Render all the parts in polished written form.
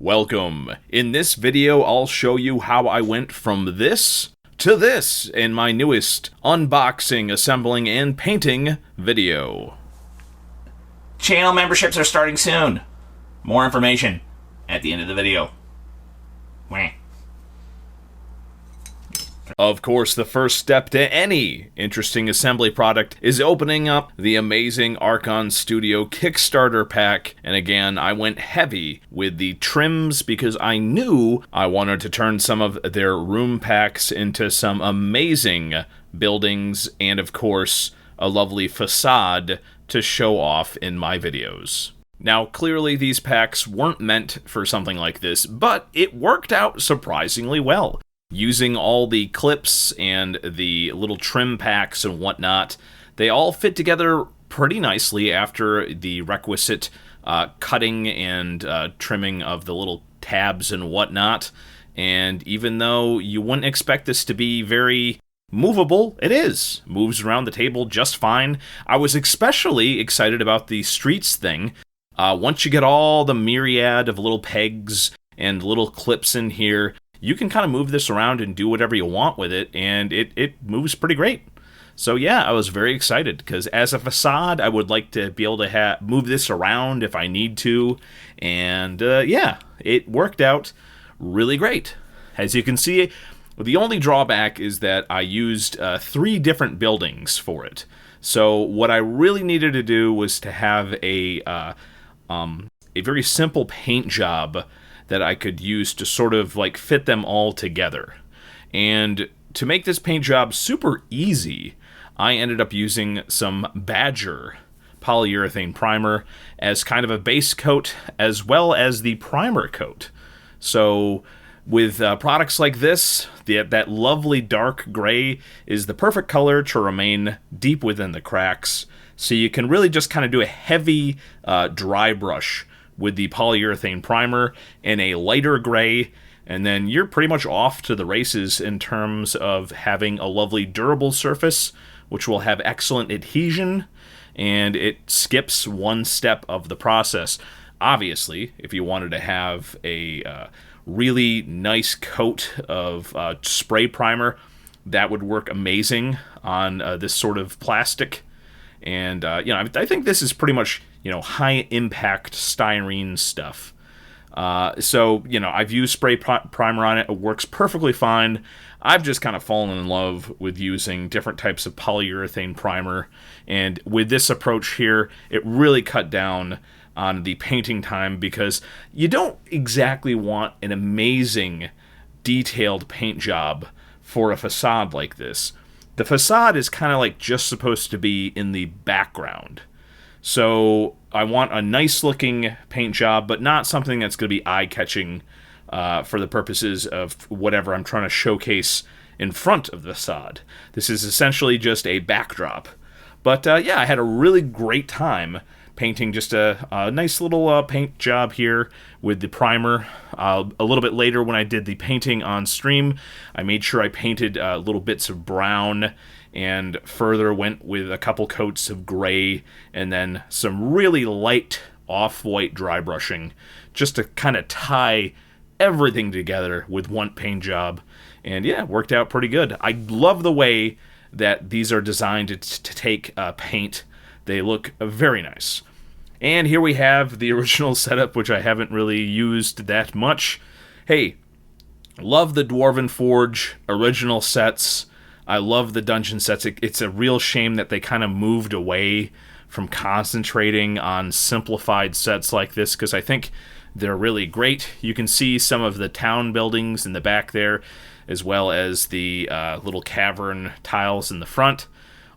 Welcome. In this video, I'll show you how I went from this to this in my newest unboxing, assembling, and painting video. Channel memberships are starting soon. More information at the end of the video. Wah. Of course, the first step to any interesting assembly product is opening up the amazing Archon Studio Kickstarter pack. And again, I went heavy with the trims because I knew I wanted to turn some of their room packs into some amazing buildings and, of course, a lovely facade to show off in my videos. Now, clearly these packs weren't meant for something like this, but it worked out surprisingly well. Using all the clips and the little trim packs and whatnot, they all fit together pretty nicely after the requisite cutting and trimming of the little tabs and whatnot. And even though you wouldn't expect this to be very movable, it is. Moves around the table just fine. I was especially excited about the streets thing. Once you get all the myriad of little pegs and little clips in here, you can kind of move this around and do whatever you want with it, and it moves pretty great. So yeah, I was very excited, because as a facade, I would like to be able to move this around if I need to, and yeah, it worked out really great. As you can see, the only drawback is that I used 3 different buildings for it. So what I really needed to do was to have a very simple paint job that I could use to sort of like fit them all together. And to make this paint job super easy, I ended up using some Badger polyurethane primer as kind of a base coat as well as the primer coat. So with products like this, that lovely dark gray is the perfect color to remain deep within the cracks. So you can really just kind of do a heavy dry brush with the polyurethane primer in a lighter gray, and then you're pretty much off to the races in terms of having a lovely durable surface, which will have excellent adhesion, and it skips one step of the process. Obviously, if you wanted to have a really nice coat of spray primer, that would work amazing on this sort of plastic. And, I think this is pretty much, high-impact styrene stuff. So, I've used spray primer on it. It works perfectly fine. I've just kind of fallen in love with using different types of polyurethane primer. And with this approach here, it really cut down on the painting time, because you don't exactly want an amazing detailed paint job for a facade like this. The facade is kind of like just supposed to be in the background. So I want a nice looking paint job, but not something that's going to be eye-catching for the purposes of whatever I'm trying to showcase in front of the facade. This is essentially just a backdrop. But yeah, I had a really great time painting just a nice little paint job here with the primer. A little bit later, when I did the painting on stream, I made sure I painted little bits of brown, and further went with a couple coats of gray, and then some really light off-white dry brushing, just to kind of tie everything together with one paint job. And yeah, it worked out pretty good. I love the way that these are designed to take paint. They look very nice. And here we have the original setup, which I haven't really used that much. Hey, love the Dwarven Forge original sets. I love the dungeon sets. It's a real shame that they kind of moved away from concentrating on simplified sets like this, because I think they're really great. You can see some of the town buildings in the back there, as well as the little cavern tiles in the front.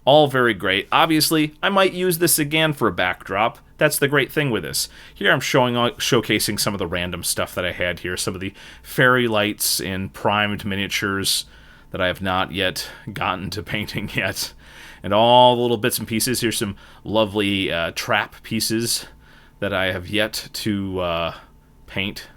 All very great. Obviously, I might use this again for a backdrop. That's the great thing with this. Here I'm showcasing some of the random stuff that I had here, some of the fairy lights and primed miniatures that I have not yet gotten to painting yet. And all the little bits and pieces. Here's some lovely trap pieces that I have yet to paint.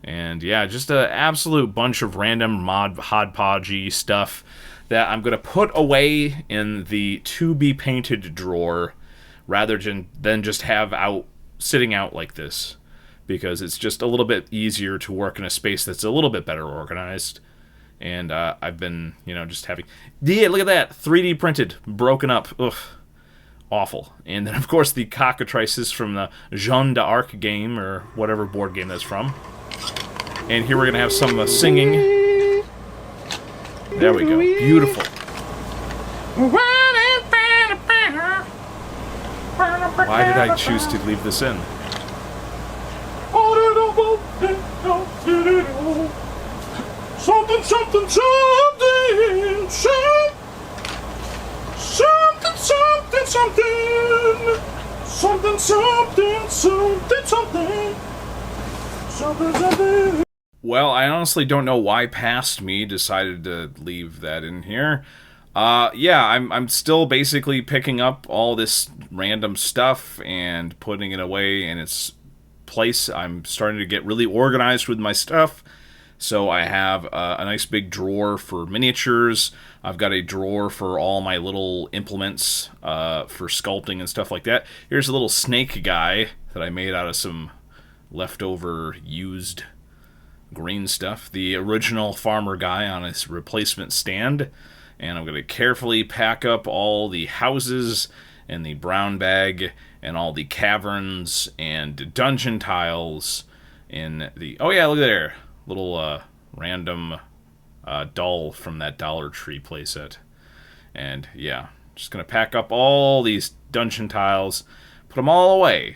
And yeah, just an absolute bunch of random hodpodgey stuff that I'm going to put away in the to-be-painted drawer rather than just have sitting out like this. because it's just a little bit easier to work in a space that's a little bit better organized. And I've been, just having... Yeah, look at that! 3D printed, broken up. Ugh. Awful. And then, of course, the cockatrices from the Jeanne d'Arc game, or whatever board game that's from. And here we're going to have some singing. There we go. Beautiful. Why did I choose to leave this in? Something, something, something, something, something, something, something, something, something, something, something, something. Well, I honestly don't know why Past Me decided to leave that in here. Yeah, I'm still basically picking up all this random stuff and putting it away in its place. I'm starting to get really organized with my stuff. So I have a nice big drawer for miniatures. I've got a drawer for all my little implements for sculpting and stuff like that. Here's a little snake guy that I made out of some leftover used green stuff. The original farmer guy on his replacement stand. And I'm going to carefully pack up all the houses and the brown bag and all the caverns and dungeon tiles in the... Oh yeah, look there. Little random doll from that Dollar Tree playset. And yeah, just going to pack up all these dungeon tiles, put them all away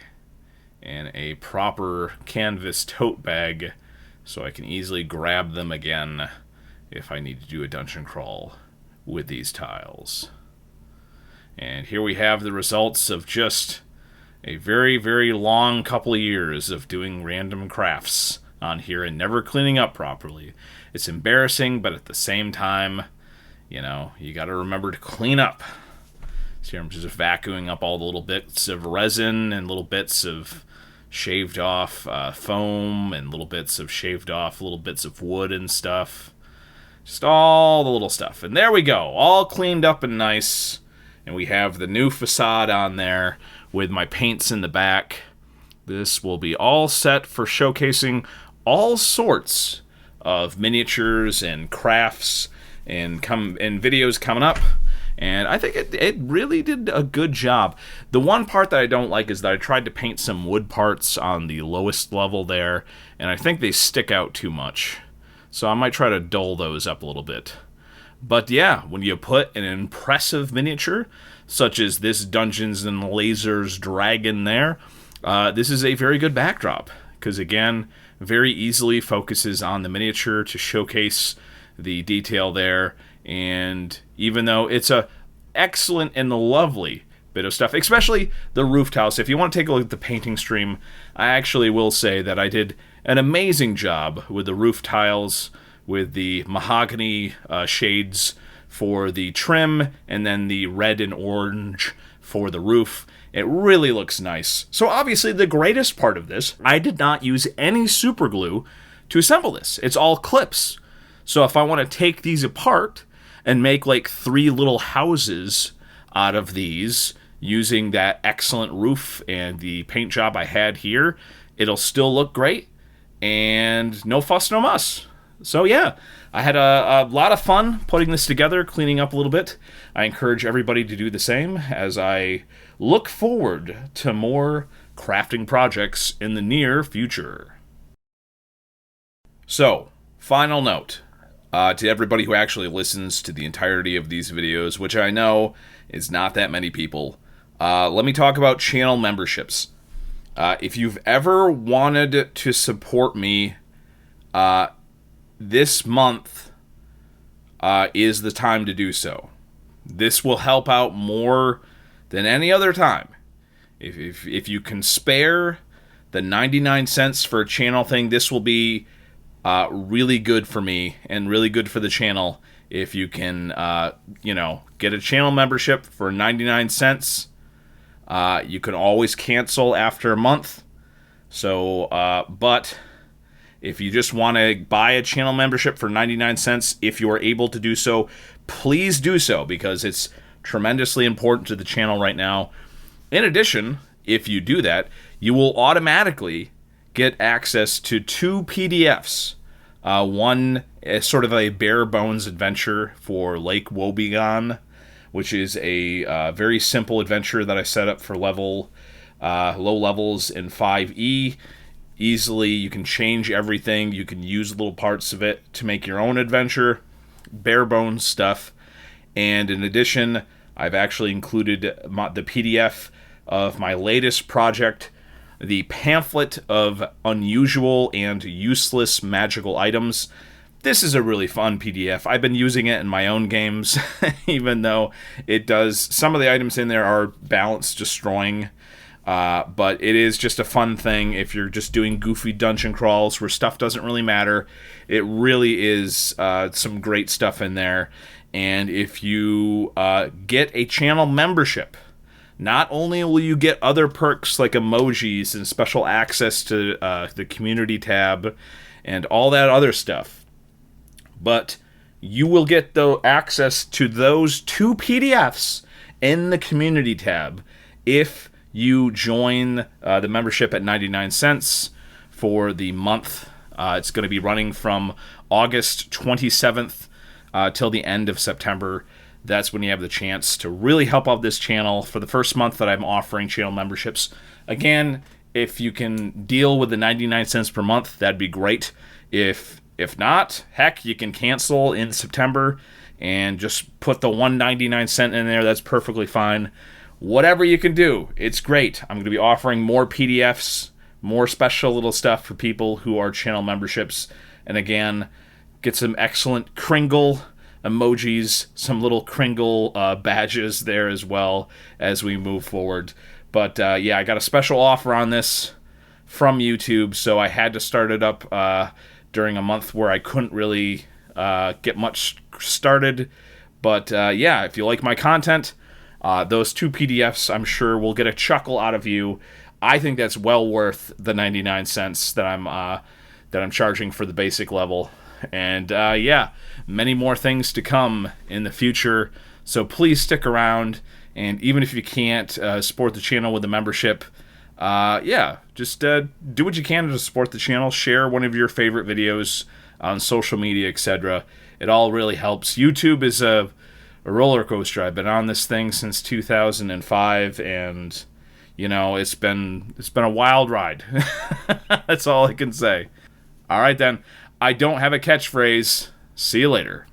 in a proper canvas tote bag so I can easily grab them again if I need to do a dungeon crawl with these tiles. And here we have the results of just a very, very long couple of years of doing random crafts on here and never cleaning up properly. It's embarrassing, but at the same time, you gotta remember to clean up. So here I'm just vacuuming up all the little bits of resin and little bits of shaved off foam and little bits of shaved off little bits of wood and stuff. Just all the little stuff. And there we go, all cleaned up and nice. And we have the new facade on there with my paints in the back. This will be all set for showcasing all sorts of miniatures and crafts and videos coming up. And I think it really did a good job. The one part that I don't like is that I tried to paint some wood parts on the lowest level there, and I think they stick out too much. So I might try to dull those up a little bit. But yeah, when you put an impressive miniature, such as this Dungeons and Lasers dragon there, this is a very good backdrop. Because again, very easily focuses on the miniature to showcase the detail there. And even though it's a excellent and lovely bit of stuff, especially the roof tiles. If you want to take a look at the painting stream, I actually will say that I did an amazing job with the roof tiles, with the mahogany shades for the trim, and then the red and orange for the roof. It really looks nice. So obviously the greatest part of this, I did not use any super glue to assemble this. It's all clips. So if I want to take these apart and make like 3 little houses out of these using that excellent roof and the paint job I had here, it'll still look great and no fuss, no muss. So yeah, I had a lot of fun putting this together, cleaning up a little bit. I encourage everybody to do the same as I look forward to more crafting projects in the near future. So, final note to everybody who actually listens to the entirety of these videos, which I know is not that many people. Let me talk about channel memberships. If you've ever wanted to support me, this month is the time to do so. This will help out more than any other time. If you can spare the 99 cents for a channel thing, this will be really good for me and really good for the channel. If you can, get a channel membership for 99 cents, you can always cancel after a month. So, but if you just want to buy a channel membership for 99 cents, if you are able to do so, please do so, because it's tremendously important to the channel right now. In addition, if you do that, you will automatically get access to 2 PDFs. One is sort of a bare bones adventure for Lake Woebegone, which is a very simple adventure that I set up for low levels in 5e. Easily, you can change everything. You can use little parts of it to make your own adventure. Bare bones stuff. And in addition, I've actually included the PDF of my latest project, the pamphlet of unusual and useless magical items. This is a really fun PDF. I've been using it in my own games, even though some of the items in there are balance destroying. But it is just a fun thing if you're just doing goofy dungeon crawls where stuff doesn't really matter. It really is some great stuff in there. And if you get a channel membership, not only will you get other perks like emojis and special access to the community tab and all that other stuff, but you will get the access to those 2 PDFs in the community tab if you join the membership at 99 cents for the month. It's going to be running from August 27th till the end of September. That's when you have the chance to really help out this channel for the first month that I'm offering channel memberships. Again, if you can deal with the 99 cents per month, that'd be great. If not, heck, you can cancel in September and just put the 199 cent in there. That's perfectly fine. Whatever you can do, it's great. I'm going to be offering more PDFs, more special little stuff for people who are channel memberships. And again, get some excellent Kringle emojis, some little Kringle badges there as well as we move forward. But yeah, I got a special offer on this from YouTube, so I had to start it up during a month where I couldn't really get much started. But yeah, if you like my content, those 2 PDFs I'm sure will get a chuckle out of you. I think that's well worth the 99 cents that I'm charging for the basic level. And yeah, many more things to come in the future. So please stick around. And even if you can't support the channel with a membership, yeah, just do what you can to support the channel. Share one of your favorite videos on social media, etc. It all really helps. YouTube is a roller coaster. I've been on this thing since 2005, and you know, it's been a wild ride. That's all I can say. All right then. I don't have a catchphrase. See you later.